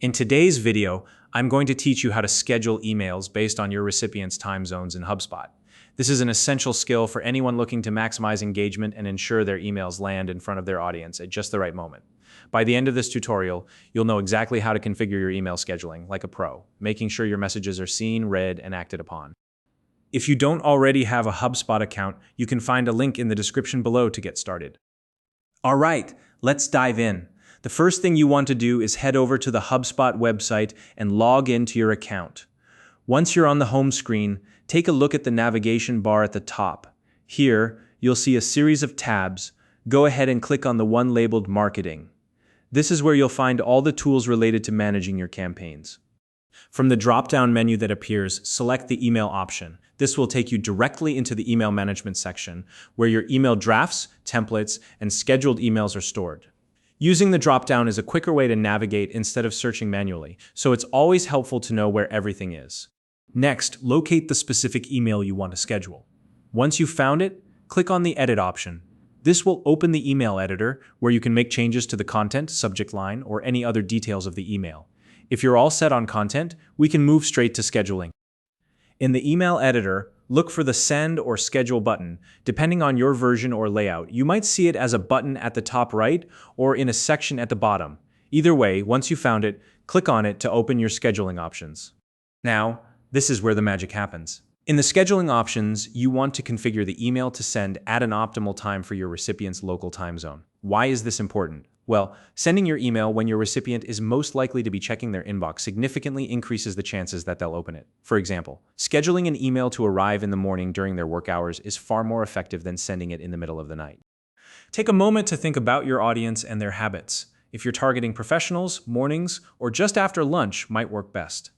In today's video, I'm going to teach you how to schedule emails based on your recipients' time zones in Hubspot. This is an essential skill for anyone looking to maximize engagement and ensure their emails land in front of their audience at just the right moment. By the end of this tutorial, you'll know exactly how to configure your email scheduling like a pro, making sure your messages are seen, read, and acted upon. If you don't already have a HubSpot account, you can find a link in the description below to get started. All right, let's dive in. The first thing you want to do is head over to the HubSpot website and log into your account. Once you're on the home screen, take a look at the navigation bar at the top. Here, you'll see a series of tabs. Go ahead and click on the one labeled Marketing. This is where you'll find all the tools related to managing your campaigns. From the drop-down menu that appears, select the email option. This will take you directly into the email management section, where your email drafts, templates, and scheduled emails are stored. Using the drop-down is a quicker way to navigate instead of searching manually, so it's always helpful to know where everything is. Next, locate the specific email you want to schedule. Once you've found it, click on the Edit option. This will open the email editor, where you can make changes to the content, subject line, or any other details of the email. If you're all set on content, we can move straight to scheduling. In the email editor, look for the Send or Schedule button. Depending on your version or layout, you might see it as a button at the top right or in a section at the bottom. Either way, once you found it, click on it to open your scheduling options. Now, this is where the magic happens. In the scheduling options, you want to configure the email to send at an optimal time for your recipient's local time zone. Why is this important? Well, sending your email when your recipient is most likely to be checking their inbox significantly increases the chances that they'll open it. For example, scheduling an email to arrive in the morning during their work hours is far more effective than sending it in the middle of the night. Take a moment to think about your audience and their habits. If you're targeting professionals, mornings, or just after lunch might work best.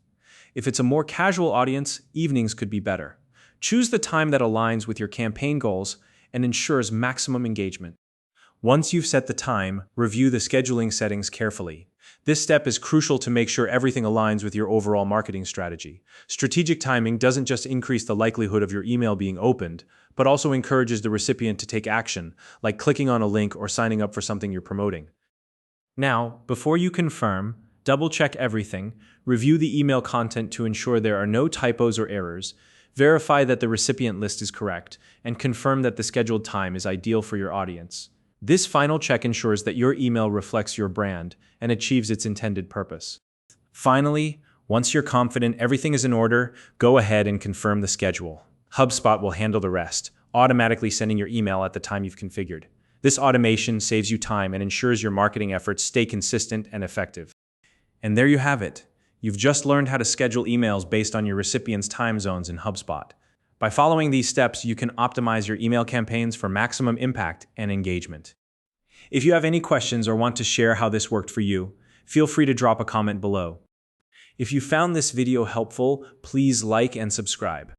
If it's a more casual audience, evenings could be better. Choose the time that aligns with your campaign goals and ensures maximum engagement. Once you've set the time, review the scheduling settings carefully. This step is crucial to make sure everything aligns with your overall marketing strategy. Strategic timing doesn't just increase the likelihood of your email being opened, but also encourages the recipient to take action, like clicking on a link or signing up for something you're promoting. Now, before you confirm, double-check everything, review the email content to ensure there are no typos or errors, verify that the recipient list is correct, and confirm that the scheduled time is ideal for your audience. This final check ensures that your email reflects your brand and achieves its intended purpose. Finally, once you're confident everything is in order, go ahead and confirm the schedule. HubSpot will handle the rest, automatically sending your email at the time you've configured. This automation saves you time and ensures your marketing efforts stay consistent and effective. And there you have it. You've just learned how to schedule emails based on your recipients' time zones in HubSpot. By following these steps, you can optimize your email campaigns for maximum impact and engagement. If you have any questions or want to share how this worked for you, feel free to drop a comment below. If you found this video helpful, please like and subscribe.